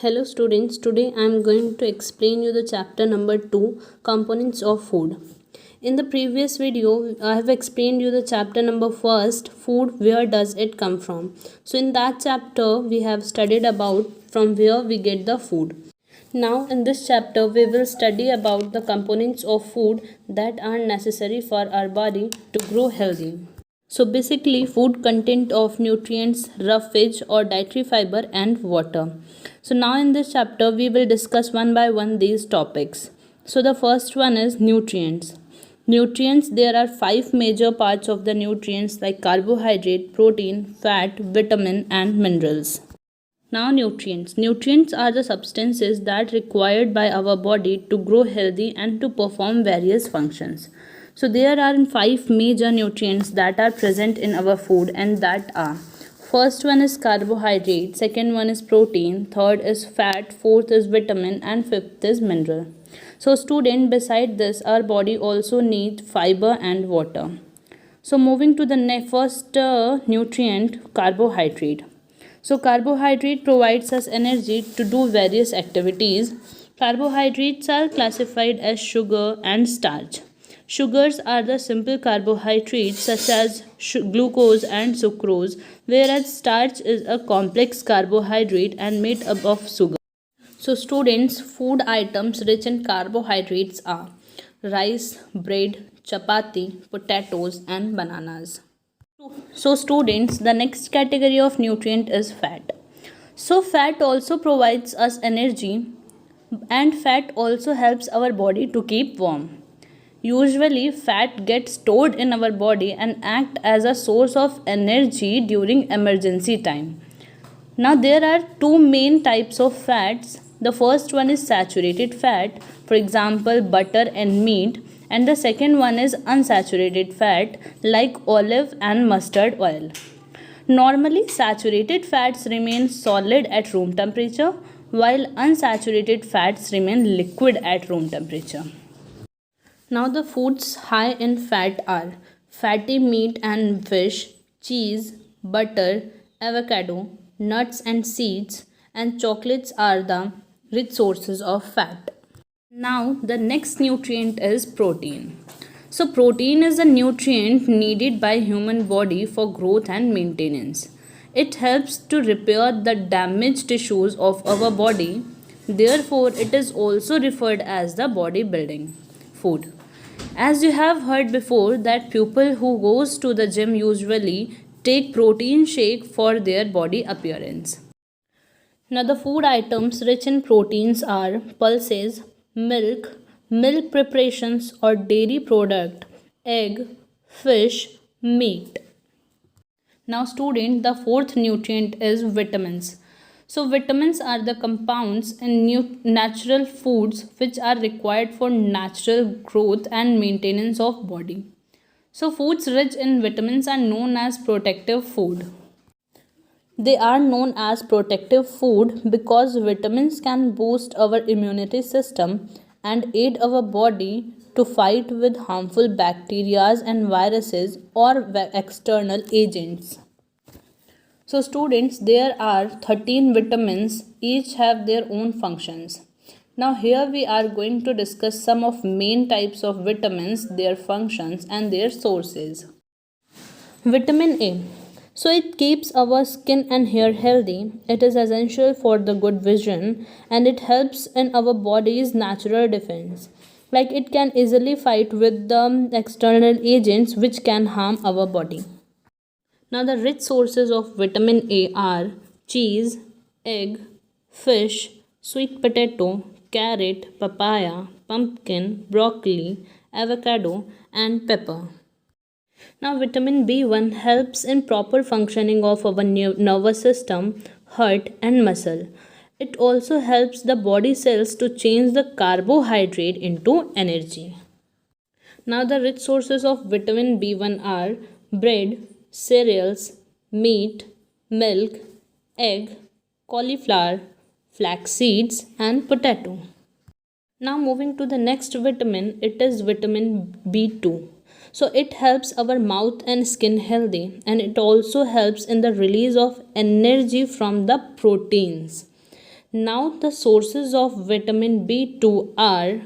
Hello students, today I am going to explain you the chapter number 2, components of food. In the previous video, I have explained you the chapter number 1, food, where does it come from. So in that chapter, we have studied about from where we get the food. Now in this chapter, we will study about the components of food that are necessary for our body to grow healthy. So basically food content of nutrients, roughage or dietary fiber and water. So now in this chapter we will discuss one by one these topics. So the first one is nutrients. Nutrients, there are 5 major parts of the nutrients like carbohydrate, protein, fat, vitamin and minerals. Now nutrients. Nutrients are the substances that required by our body to grow healthy and to perform various functions. So there are 5 major nutrients that are present in our food, and that are: first one is carbohydrate, second one is protein, third is fat, fourth is vitamin and fifth is mineral. So student, beside this our body also needs fiber and water. So moving to the first nutrient, carbohydrate. So carbohydrate provides us energy to do various activities. Carbohydrates are classified as sugar and starch. Sugars are the simple carbohydrates such as glucose and sucrose, whereas starch is a complex carbohydrate and made up of sugar. So students, food items rich in carbohydrates are rice, bread, chapati, potatoes and bananas. So students, the next category of nutrient is fat. So fat also provides us energy, and fat also helps our body to keep warm. Usually fat gets stored in our body and act as a source of energy during emergency time. Now there are two main types of fats. The first one is saturated fat, for example butter and meat, and the second one is unsaturated fat like olive and mustard oil. Normally saturated fats remain solid at room temperature while unsaturated fats remain liquid at room temperature. Now the foods high in fat are fatty meat and fish, cheese, butter, avocado, nuts and seeds, and chocolates are the rich sources of fat. Now the next nutrient is protein. So protein is a nutrient needed by human body for growth and maintenance. It helps to repair the damaged tissues of our body. Therefore, it is also referred as the bodybuilding food. As you have heard before that people who goes to the gym usually take protein shake for their body appearance. Now the food items rich in proteins are pulses, milk, milk preparations or dairy product, egg, fish, meat. Now student, the fourth nutrient is vitamins. So vitamins are the compounds in natural foods which are required for natural growth and maintenance of body. So foods rich in vitamins are known as protective food. They are known as protective food because vitamins can boost our immunity system and aid our body to fight with harmful bacteria and viruses or external agents. So students, there are 13 vitamins, each have their own functions. Now here we are going to discuss some of main types of vitamins, their functions and their sources. Vitamin A. So it keeps our skin and hair healthy. It is essential for the good vision and it helps in our body's natural defense. Like it can easily fight with the external agents which can harm our body. Now the rich sources of vitamin A are cheese, egg, fish, sweet potato, carrot, papaya, pumpkin, broccoli, avocado and pepper. Now vitamin B1 helps in proper functioning of our nervous system, heart and muscle. It also helps the body cells to change the carbohydrate into energy. Now the rich sources of vitamin B1 are bread, cereals, meat, milk, egg, cauliflower, flax seeds and potato. Now moving to the next vitamin, it is vitamin B2. So it helps our mouth and skin healthy and it also helps in the release of energy from the proteins. Now the sources of vitamin B2 are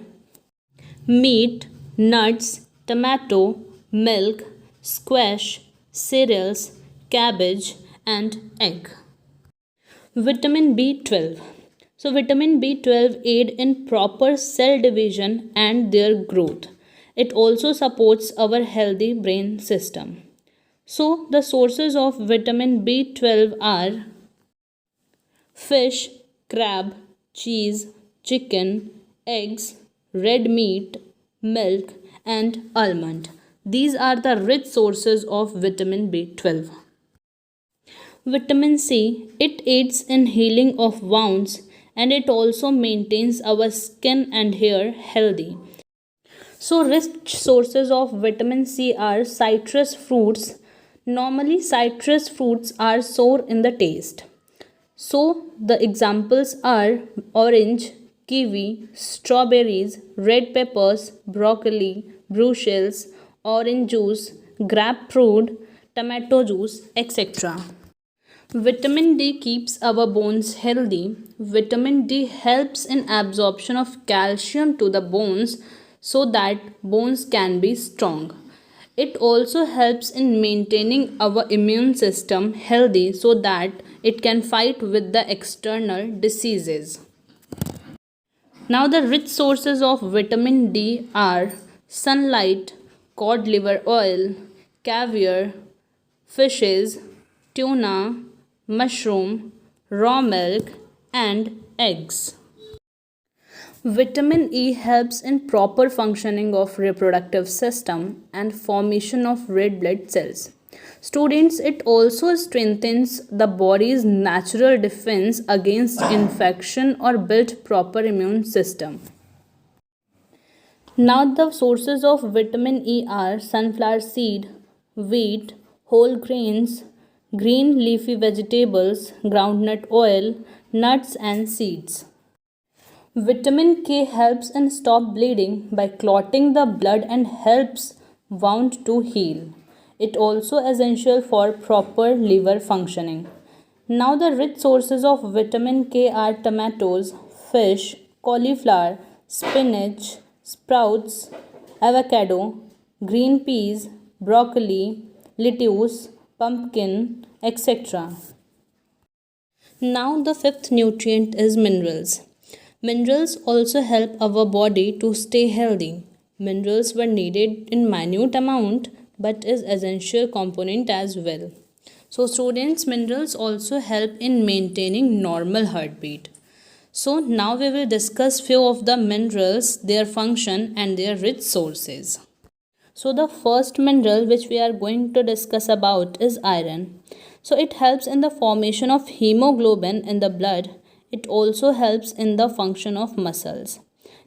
meat, nuts, tomato, milk, squash, cereals, cabbage, and egg. Vitamin B12. So, vitamin B12 aid in proper cell division and their growth. It also supports our healthy brain system. So, the sources of vitamin B12 are fish, crab, cheese, chicken, eggs, red meat, milk, and almond. These are the rich sources of vitamin B12. Vitamin C, it aids in healing of wounds and it also maintains our skin and hair healthy. So rich sources of vitamin C are citrus fruits. Normally citrus fruits are sour in the taste. So the examples are orange, kiwi, strawberries, red peppers, broccoli, Brussels, orange juice, grapefruit, tomato juice, etc. Vitamin D keeps our bones healthy. Vitamin D helps in absorption of calcium to the bones so that bones can be strong. It also helps in maintaining our immune system healthy so that it can fight with the external diseases. Now, the rich sources of vitamin D are sunlight, cod liver oil, caviar, fishes, tuna, mushroom, raw milk, and eggs. Vitamin E helps in proper functioning of reproductive system and formation of red blood cells. Students, it also strengthens the body's natural defense against infection or build proper immune system. Now the sources of vitamin E are sunflower seed, wheat, whole grains, green leafy vegetables, groundnut oil, nuts and seeds. Vitamin K helps in stop bleeding by clotting the blood and helps wound to heal. It also essential for proper liver functioning. Now the rich sources of vitamin K are tomatoes, fish, cauliflower, spinach, sprouts, avocado, green peas, broccoli, lettuce, pumpkin, etc. Now the fifth nutrient is minerals. Minerals also help our body to stay healthy. Minerals were needed in minute amount but is essential component as well. So students, minerals also help in maintaining normal heartbeat. So now we will discuss few of the minerals, their function and their rich sources. So the first mineral which we are going to discuss about is iron. So it helps in the formation of hemoglobin in the blood. It also helps in the function of muscles.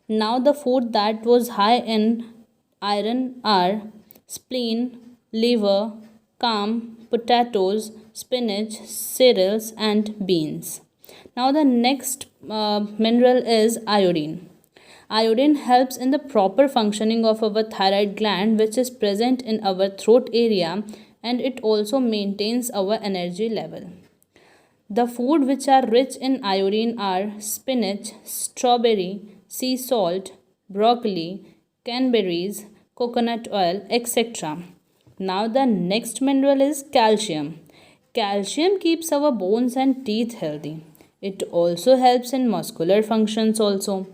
Now the food that was high in iron are spleen, liver, calm, potatoes, spinach, cereals and beans. Now the next mineral is iodine. Iodine helps in the proper functioning of our thyroid gland which is present in our throat area and it also maintains our energy level. The food which are rich in iodine are spinach, strawberry, sea salt, broccoli, cranberries, coconut oil, etc. Now the next mineral is calcium. Calcium keeps our bones and teeth healthy. It also helps in muscular functions also.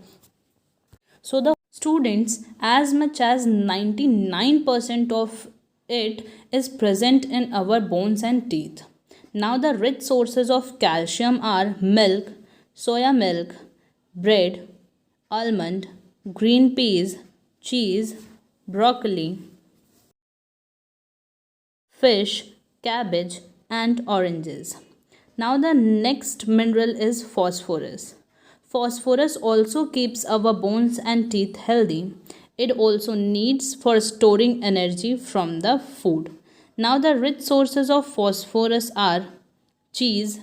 So the students, as much as 99% of it is present in our bones and teeth. Now the rich sources of calcium are milk, soya milk, bread, almond, green peas, cheese, broccoli, fish, cabbage and oranges. Now the next mineral is phosphorus. Phosphorus also keeps our bones and teeth healthy. It also needs for storing energy from the food. Now the rich sources of phosphorus are cheese,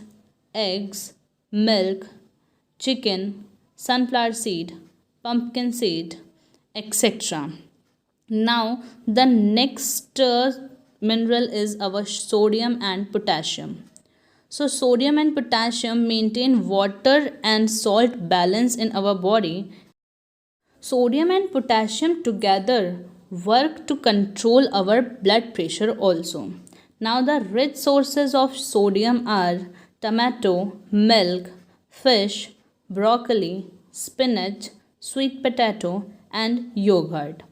eggs, milk, chicken, sunflower seed, pumpkin seed, etc. Now the next mineral is our sodium and potassium. So sodium and potassium maintain water and salt balance in our body. Sodium and potassium together work to control our blood pressure also. Now the rich sources of sodium are tomato, milk, fish, broccoli, spinach, sweet potato and yogurt.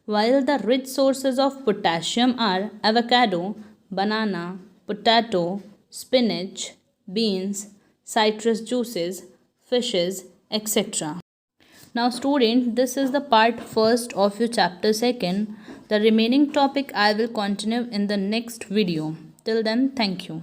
While the rich sources of potassium are avocado, banana, potato, spinach, beans, citrus juices, fishes, etc. Now student, this is the part first of your chapter second. The remaining topic I will continue in the next video. Till then, thank you.